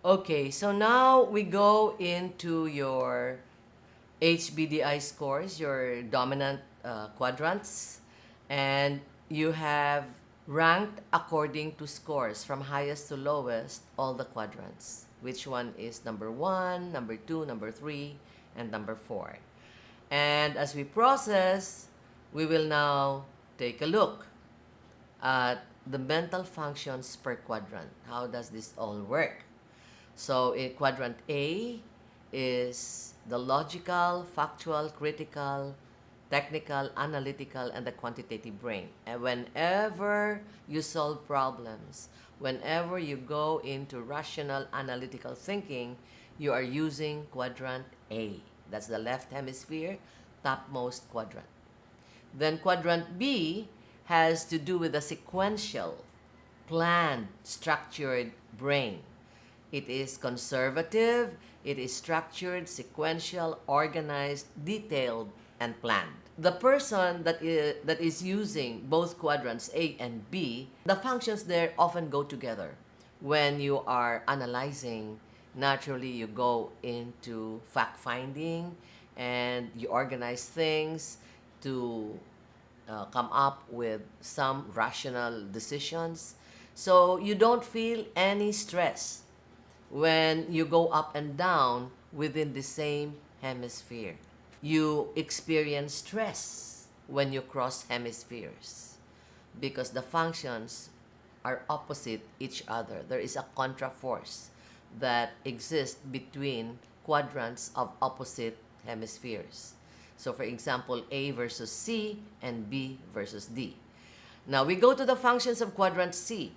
Okay, so now we go into your HBDI scores, your dominant quadrants, and you have ranked according to scores from highest to lowest, all the quadrants. Which one is number 1, number 2, number 3, and number 4. And as we process, we will now take a look at the mental functions per quadrant. How does this all work? So in quadrant A is the logical, factual, critical, technical, analytical, and the quantitative brain. And whenever you solve problems, whenever you go into rational, analytical thinking, you are using quadrant A. That's the left hemisphere, topmost quadrant. Then quadrant B has to do with the sequential, planned, structured brain. It is conservative, it is structured, sequential, organized, detailed, and planned. The person that is using both quadrants A and B, the functions there often go together. When you are analyzing, naturally you go into fact-finding and you organize things to come up with some rational decisions. So you don't feel any stress when you go up and down within the same hemisphere. You experience stress when you cross hemispheres because the functions are opposite each other. There is a contra force that exists between quadrants of opposite hemispheres. So for example, A versus C and B versus D. Now we go to the functions of quadrant C.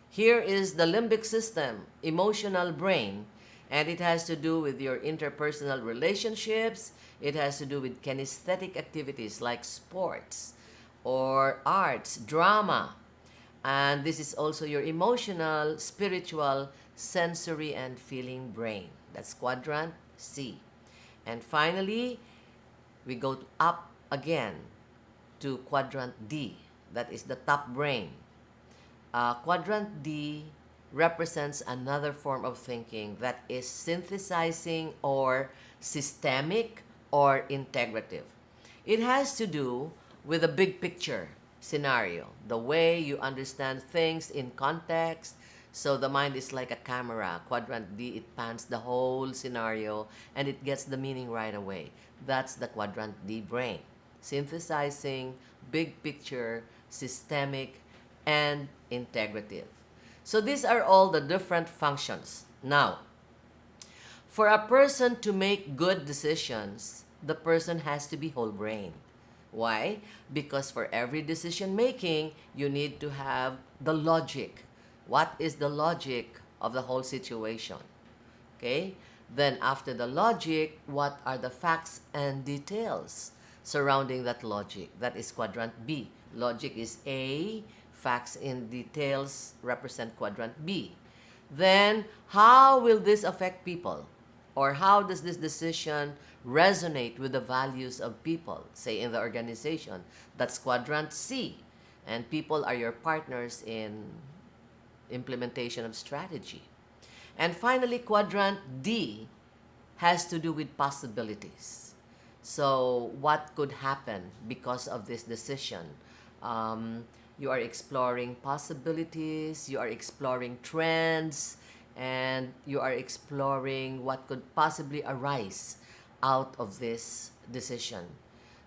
Here is the limbic system, emotional brain, and it has to do with your interpersonal relationships. It has to do with kinesthetic activities like sports or arts, drama. And this is also your emotional, spiritual, sensory, and feeling brain. That's quadrant C. And finally, we go up again to quadrant D. That is the top brain. Quadrant D represents another form of thinking that is synthesizing or systemic or integrative. It has to do with a big picture scenario, the way you understand things in context. So the mind is like a camera. Quadrant D, it pans the whole scenario and it gets the meaning right away. That's the quadrant D brain. Synthesizing, big picture, systemic, and integrative. So these are all the different functions. Now, for a person to make good decisions, the person has to be whole brain. Why? Because for every decision making, you need to have the logic. What is the logic of the whole situation? Okay? Then after the logic, what are the facts and details surrounding that logic? That is quadrant B. Logic is A, facts and details represent quadrant B. Then, how will this affect people? Or how does this decision resonate with the values of people, say in the organization? That's quadrant C. And people are your partners in implementation of strategy. And finally, quadrant D has to do with possibilities. So what could happen because of this decision? You are exploring possibilities, you are exploring trends, and you are exploring what could possibly arise out of this decision.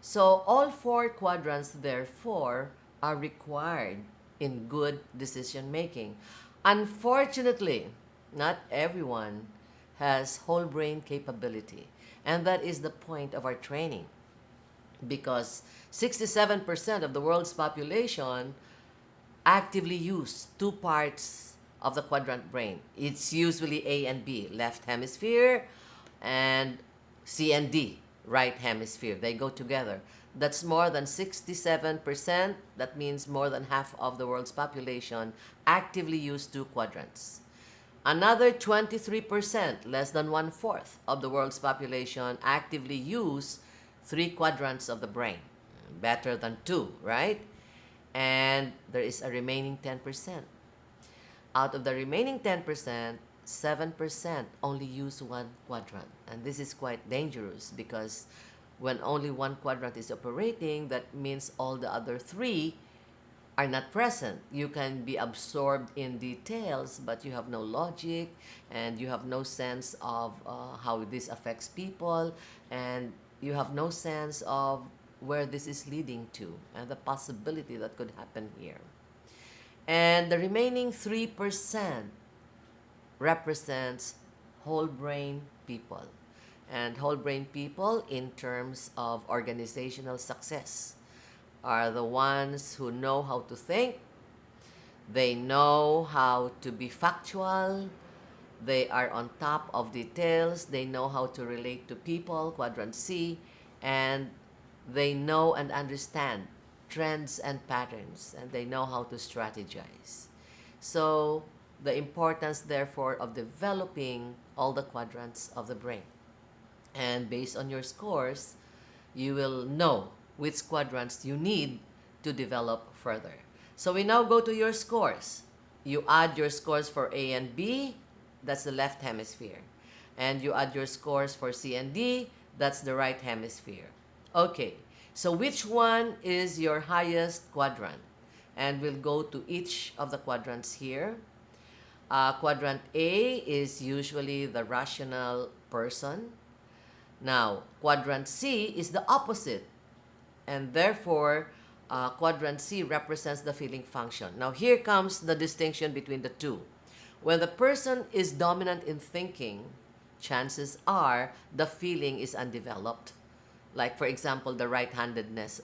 So all four quadrants, therefore, are required in good decision making. Unfortunately, not everyone has whole brain capability, and that is the point of our training, because 67% of the world's population actively use two parts of the quadrant brain. It's usually A and B, left hemisphere, and C and D, right hemisphere. They go together. That's more than 67%. That means more than half of the world's population actively use two quadrants. Another 23%, less than one-fourth of the world's population actively use three quadrants of the brain. Better than two, right? And there is a remaining 10%. Out of the remaining 10%, 7% only use one quadrant. And this is quite dangerous because when only one quadrant is operating, that means all the other three are not present. You can be absorbed in details, but you have no logic and you have no sense of how this affects people, and you have no sense of where this is leading to and the possibility that could happen here. And the remaining 3% represents whole brain people. And whole brain people, in terms of organizational success, are the ones who know how to think, they know how to be factual, they are on top of details, they know how to relate to people, quadrant C, and they know and understand trends and patterns, and they know how to strategize. So the importance, therefore, of developing all the quadrants of the brain. And based on your scores, you will know which quadrants you need to develop further. So we now go to your scores. You add your scores for A and B, that's the left hemisphere. And you add your scores for C and D, that's the right hemisphere. Okay, so which one is your highest quadrant? And we'll go to each of the quadrants here. Quadrant A is usually the rational person. Now, quadrant C is the opposite, and therefore, quadrant C represents the feeling function. Now, here comes the distinction between the two. When the person is dominant in thinking, chances are the feeling is undeveloped. Like, for example, the right-handedness,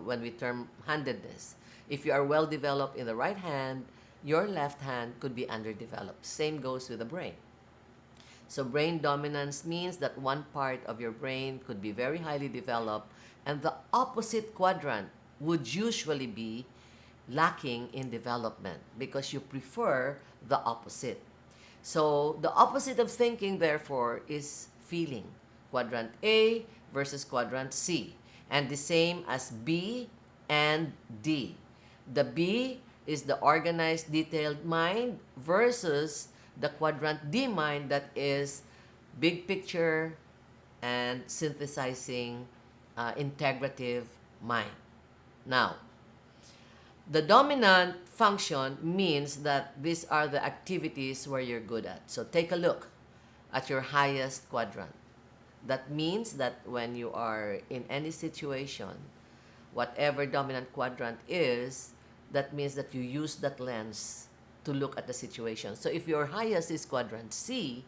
when we term handedness. If you are well developed in the right hand, your left hand could be underdeveloped. Same goes with the brain. So brain dominance means that one part of your brain could be very highly developed, and the opposite quadrant would usually be lacking in development because you prefer the opposite. So the opposite of thinking, therefore, is feeling. Quadrant A versus quadrant C. And the same as B and D. The B is the organized, detailed mind versus the quadrant D mind, that is big picture and synthesizing, integrative mind. Now, the dominant function means that these are the activities where you're good at. So take a look at your highest quadrant. That means that when you are in any situation, whatever dominant quadrant is, that means that you use that lens to look at the situation. So if your highest is quadrant C,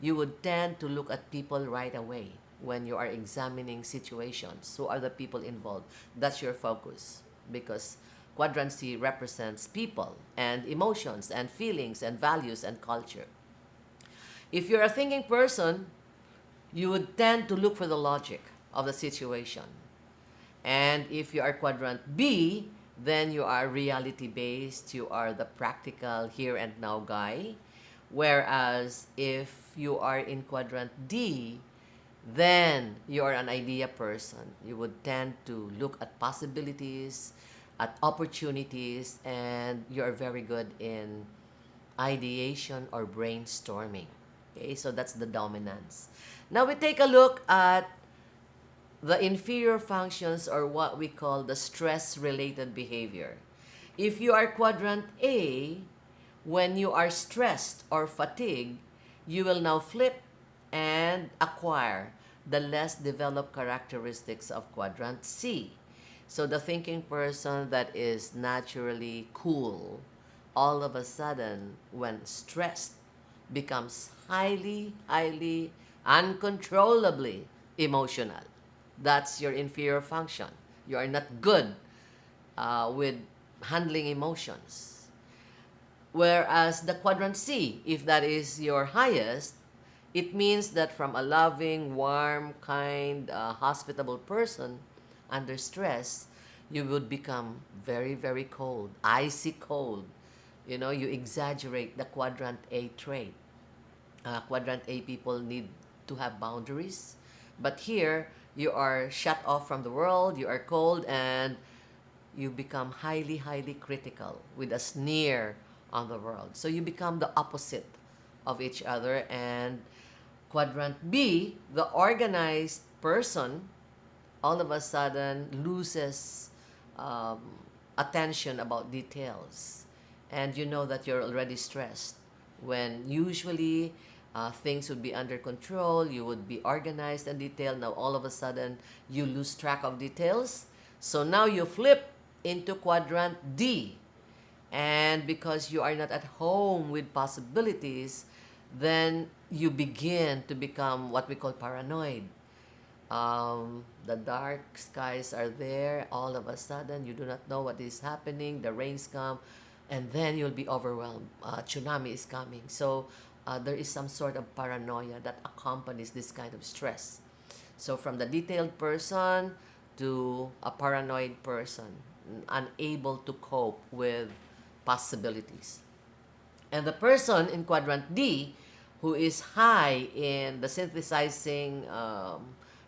you would tend to look at people right away when you are examining situations. Who are the people involved? That's your focus, because quadrant C represents people and emotions and feelings and values and culture. If you're a thinking person, you would tend to look for the logic of the situation. And if you are quadrant B, then you are reality-based, you are the practical here and now guy. Whereas if you are in quadrant D, then you are an idea person. You would tend to look at possibilities, at opportunities, and you are very good in ideation or brainstorming. Okay, so that's the dominance. Now we take a look at the inferior functions, or what we call the stress-related behavior. If you are quadrant A, when you are stressed or fatigued, you will now flip and acquire the less developed characteristics of quadrant C. So the thinking person that is naturally cool, all of a sudden, when stressed, becomes highly, uncontrollably emotional. That's your inferior function. You are not good with handling emotions. Whereas the quadrant C, if that is your highest, it means that from a loving, warm, kind, hospitable person under stress, you would become very cold, icy cold. You know, you exaggerate the quadrant A trait. Quadrant A people need to have boundaries. But here, you are shut off from the world, you are cold, and you become highly critical with a sneer on the world. So you become the opposite of each other. And quadrant B, the organized person, all of a sudden loses um, attention about details. And you know that you're already stressed when usually things would be under control, you would be organized and detailed. Now all of a sudden you lose track of details. So now you flip into quadrant D. And because you are not at home with possibilities, then you begin to become what we call paranoid. The dark skies are there. All of a sudden, you do not know what is happening. The rains come, and then you'll be overwhelmed. Tsunami is coming. So there is some sort of paranoia that accompanies this kind of stress. So from the detailed person to a paranoid person, unable to cope with possibilities. And the person in quadrant D, who is high in the synthesizing,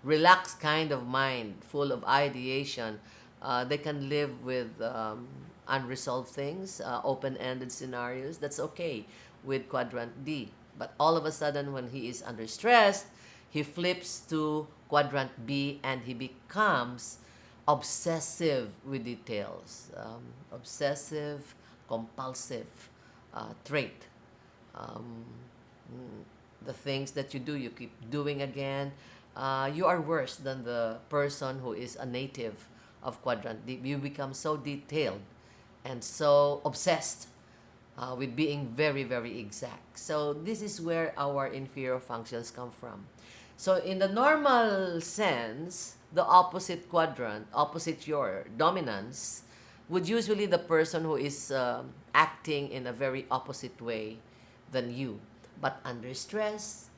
relaxed kind of mind, full of ideation, they can live with unresolved things, open-ended scenarios. That's okay with quadrant D. But all of a sudden, when he is under stress, he flips to quadrant B and he becomes obsessive with details, obsessive compulsive trait. Um, the things that you do, you keep doing again. You are worse than the person who is a native of quadrant D. You become so detailed and so obsessed with being very, very exact. So this is where our inferior functions come from. So in the normal sense, the opposite quadrant, opposite your dominance, would usually the person who is acting in a very opposite way than you. But under stress,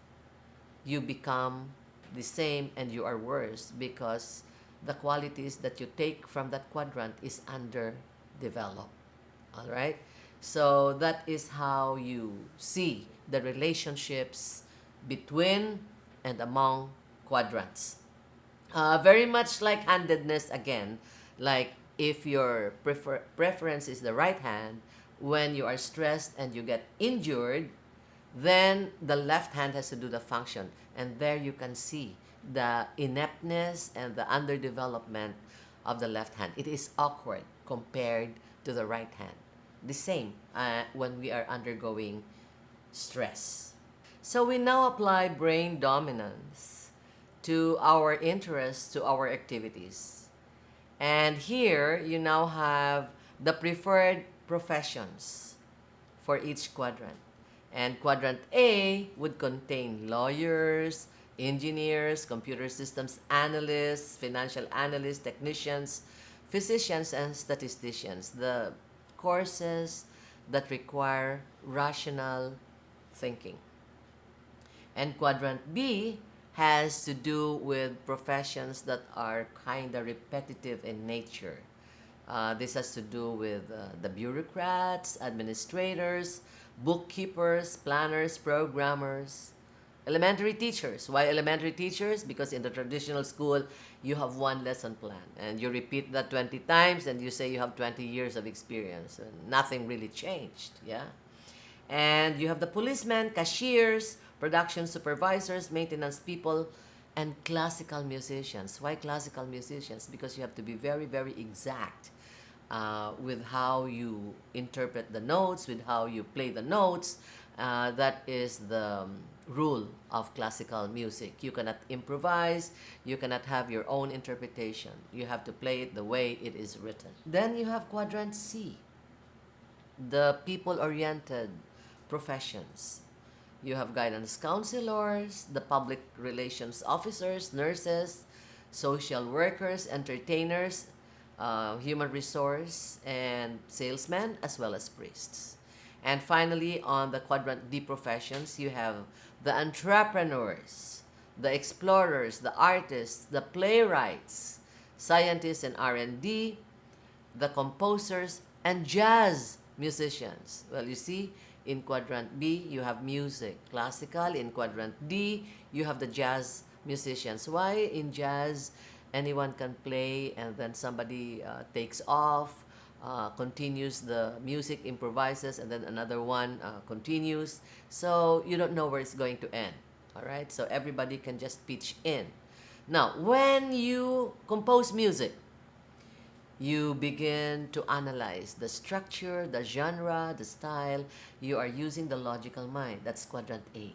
you become the same and you are worse because the qualities that you take from that quadrant is underdeveloped. All right? So that is how you see the relationships between and among quadrants. Very much like handedness again, like if your preference is the right hand, when you are stressed and you get injured, then the left hand has to do the function. And there you can see the ineptness and the underdevelopment of the left hand. It is awkward compared to the right hand. The same when we are undergoing stress. So we now apply brain dominance to our interests, to our activities. And here, you now have the preferred professions for each quadrant. And quadrant A would contain lawyers, engineers, computer systems analysts, financial analysts, technicians, physicians, and statisticians. The courses that require rational thinking. And quadrant B has to do with professions that are kind of repetitive in nature. This has to do with the bureaucrats, administrators, bookkeepers, planners, programmers, elementary teachers. Why elementary teachers? Because in the traditional school, you have one lesson plan and you repeat that 20 times and you say you have 20 years of experience and nothing really changed, yeah? And you have the policemen, cashiers, production supervisors, maintenance people, and classical musicians. Why classical musicians? Because you have to be very, very exact with how you interpret the notes, with how you play the notes. That is the rule of classical music. You cannot improvise, you cannot have your own interpretation. You have to play it the way it is written. Then you have quadrant C, the people-oriented professions. You have guidance counselors, the public relations officers, nurses, social workers, entertainers, human resource, and salesmen, as well as priests. And finally, on the quadrant D professions, you have the entrepreneurs, the explorers, the artists, the playwrights, scientists and R&D, the composers, and jazz musicians. Well, you see, in quadrant B, you have music, classical. In quadrant D, you have the jazz musicians. Why in jazz, anyone can play and then somebody takes off continues the music, improvises, and then another one continues. So you don't know where it's going to end. All right, so everybody can just pitch in. Now, when you compose music, you begin to analyze the structure, the genre, the style. You are using the logical mind. That's quadrant A.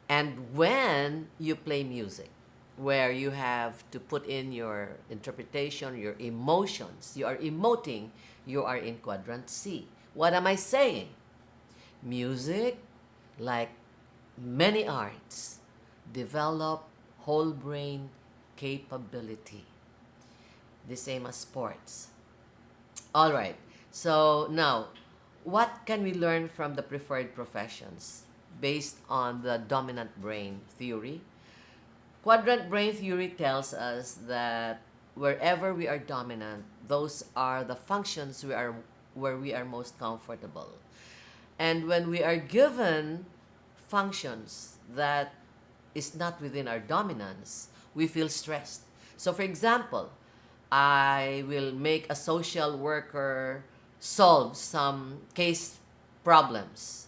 And when you play music, where you have to put in your interpretation, your emotions, you are emoting, you are in quadrant C. What am I saying? Music, like many arts, develop whole brain capability. The same as sports. All right. So now, what can we learn from the preferred professions based on the dominant brain theory? Quadrant brain theory tells us that wherever we are dominant, those are the functions where we are most comfortable. And when we are given functions that is not within our dominance, we feel stressed. So for example, I will make a social worker solve some case problems.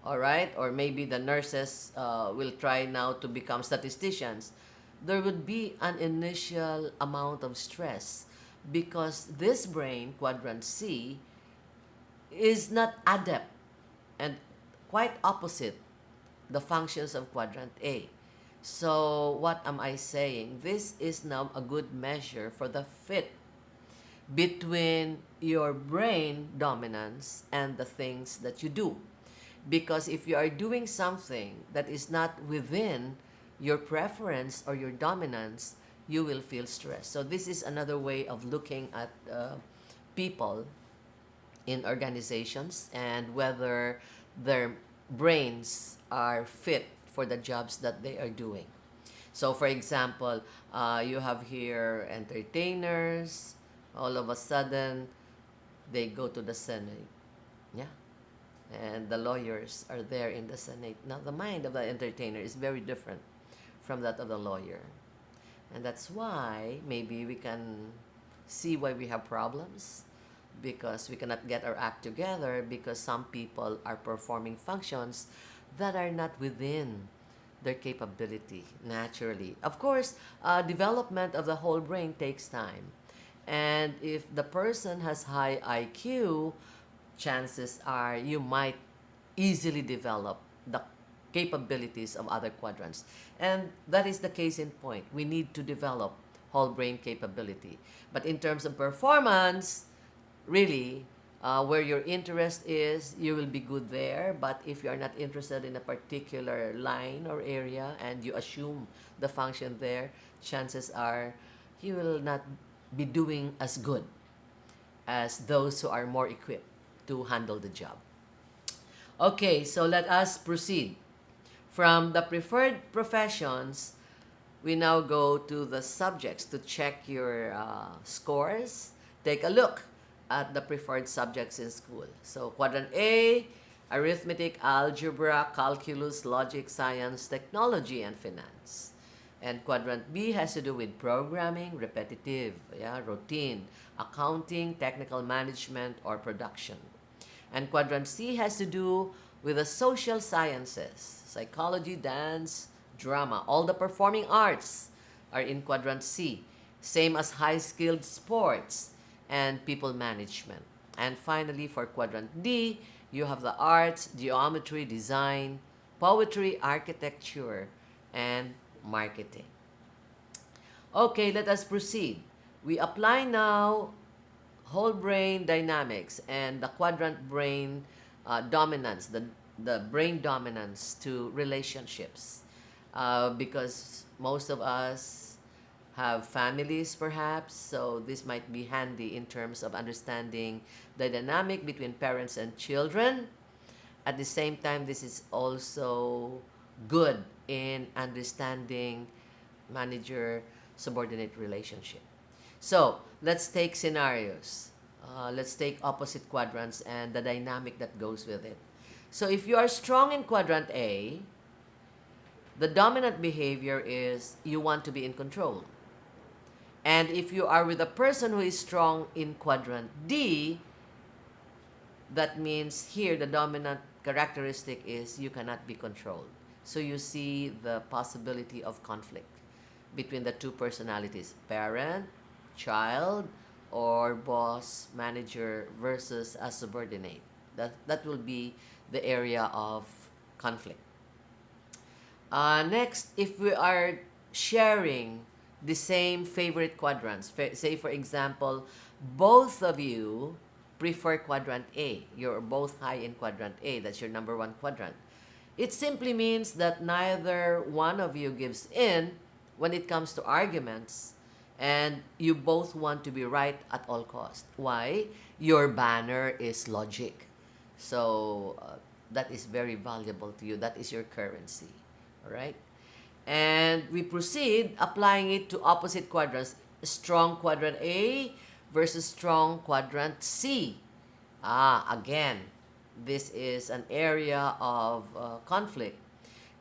All right? Or maybe the nurses will try now to become statisticians. There would be an initial amount of stress because this brain, quadrant C, is not adept and quite opposite the functions of quadrant A. So what am I saying? This is now a good measure for the fit between your brain dominance and the things that you do. Because if you are doing something that is not within your preference or your dominance, you will feel stress. So this is another way of looking at people in organizations and whether their brains are fit for the jobs that they are doing. So for example, you have here entertainers, all of a sudden they go to the Senate. Yeah. And the lawyers are there in the Senate. Now the mind of the entertainer is very different from that of the lawyer. And that's why maybe we can see why we have problems, because we cannot get our act together because some people are performing functions that are not within their capability naturally. Of course, development of the whole brain takes time. And if the person has high IQ, chances are you might easily develop the capabilities of other quadrants. And that is the case in point. We need to develop whole brain capability. But in terms of performance, really, where your interest is, you will be good there. But if you are not interested in a particular line or area and you assume the function there, chances are you will not be doing as good as those who are more equipped to handle the job. Okay, so let us proceed. From the preferred professions, we now go to the subjects to check your scores. Take a look at the preferred subjects in school. So quadrant A, arithmetic, algebra, calculus, logic, science, technology, and finance. And quadrant B has to do with programming, repetitive, routine, accounting, technical management, or production. And quadrant C has to do with the social sciences, psychology, dance, drama. All the performing arts are in quadrant C, same as high-skilled sports and people management. And finally, for quadrant D, you have the arts, geometry, design, poetry, architecture, and marketing. Okay, let us proceed. We apply now whole brain dynamics and the quadrant brain dominance, the brain dominance to relationships. Because most of us have families perhaps, so this might be handy in terms of understanding the dynamic between parents and children. At the same time, this is also good in understanding manager-subordinate relationship. So let's take scenarios. Let's take opposite quadrants and the dynamic that goes with it. So if you are strong in quadrant A, the dominant behavior is you want to be in control. And if you are with a person who is strong in quadrant D, that means here the dominant characteristic is you cannot be controlled. So you see the possibility of conflict between the two personalities, parent, child, or boss, manager versus a subordinate. That will be the area of conflict. Next, if we are sharing the same favorite quadrants, say for example, both of you prefer quadrant A. You're both high in quadrant A. That's your number one quadrant. It simply means that neither one of you gives in when it comes to arguments, and you both want to be right at all cost. Why? Your banner is logic. So that is very valuable to you. That is your currency. All right? And we proceed applying it to opposite quadrants. Strong quadrant A versus strong quadrant C. Again, this is an area of conflict.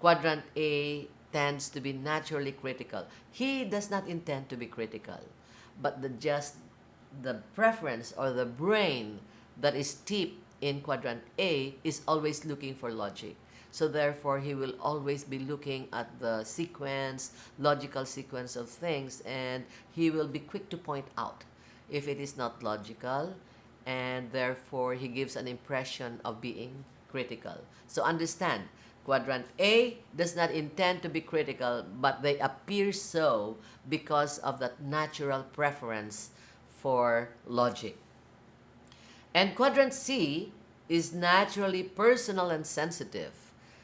Quadrant A tends to be naturally critical. He does not intend to be critical, but the preference or the brain that is steeped in quadrant A is always looking for logic. So therefore, he will always be looking at the sequence, logical sequence of things, and he will be quick to point out if it is not logical, and therefore he gives an impression of being critical. So understand, quadrant A does not intend to be critical, but they appear so because of that natural preference for logic. And quadrant C is naturally personal and sensitive.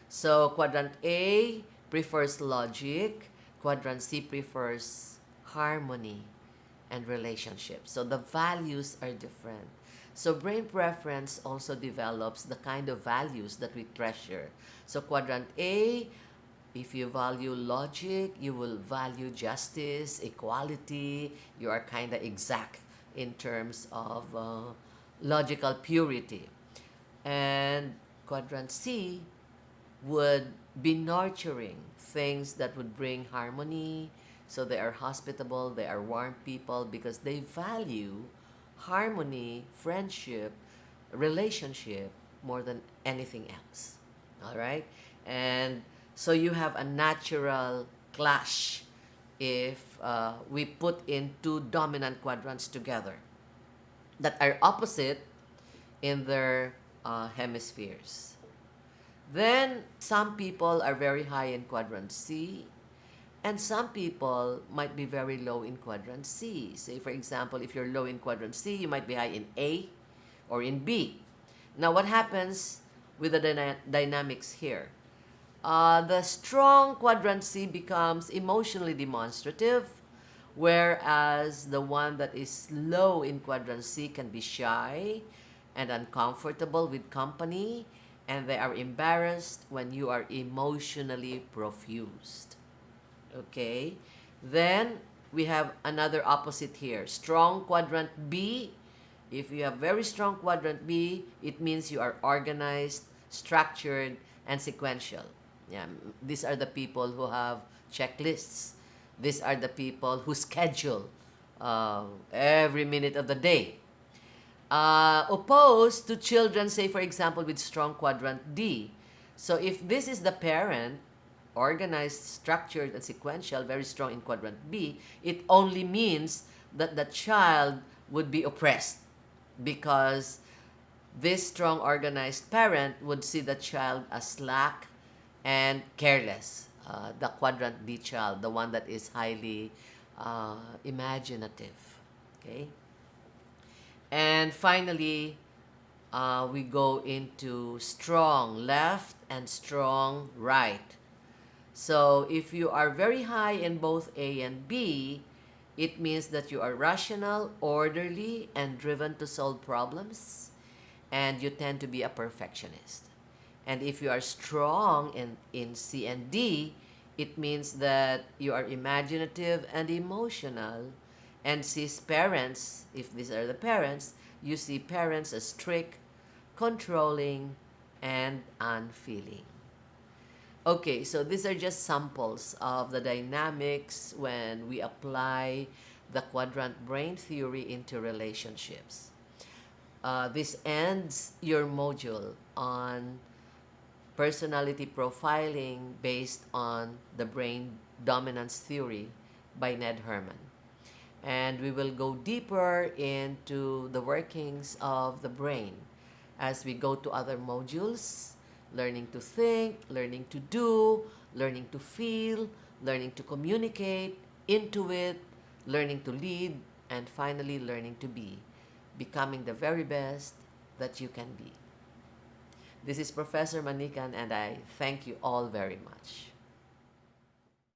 So quadrant A prefers logic, quadrant C prefers harmony and relationships. So the values are different. So brain preference also develops the kind of values that we treasure. So quadrant A, if you value logic, you will value justice, equality. You are kind of exact in terms of logical purity. And quadrant C would be nurturing things that would bring harmony. So they are hospitable, they are warm people because they value harmony, friendship, relationship more than anything else. All right? And so you have a natural clash if we put in two dominant quadrants together that are opposite in their hemispheres. Then some people are very high in quadrant C, and some people might be very low in quadrant C. Say, for example, if you're low in quadrant C, you might be high in A or in B. Now, what happens with the dynamics here? The strong quadrant C becomes emotionally demonstrative, whereas the one that is low in quadrant C can be shy and uncomfortable with company, and they are embarrassed when you are emotionally profused. Okay? Then we have another opposite here. Strong quadrant B. If you have very strong quadrant B, it means you are organized, structured, and sequential. Yeah, these are the people who have checklists. These are the people who schedule every minute of the day. Opposed to children, say for example, with strong quadrant D. So if this is the parent, organized, structured, and sequential, very strong in quadrant B, it only means that the child would be oppressed because this strong organized parent would see the child as slack and careless. The quadrant D child, the one that is highly imaginative. Okay? And finally, we go into strong left and strong right. So if you are very high in both A and B, it means that you are rational, orderly, and driven to solve problems, and you tend to be a perfectionist. And if you are strong in C and D, it means that you are imaginative and emotional, and sees parents, if these are the parents, you see parents as strict, controlling, and unfeeling. Okay, so these are just samples of the dynamics when we apply the quadrant brain theory into relationships. This ends your module on personality profiling based on the brain dominance theory by Ned Herman. And we will go deeper into the workings of the brain as we go to other modules, learning to think, learning to do, learning to feel, learning to communicate, intuit, learning to lead, and finally learning to be, becoming the very best that you can be. This is Professor Manikan, and I thank you all very much.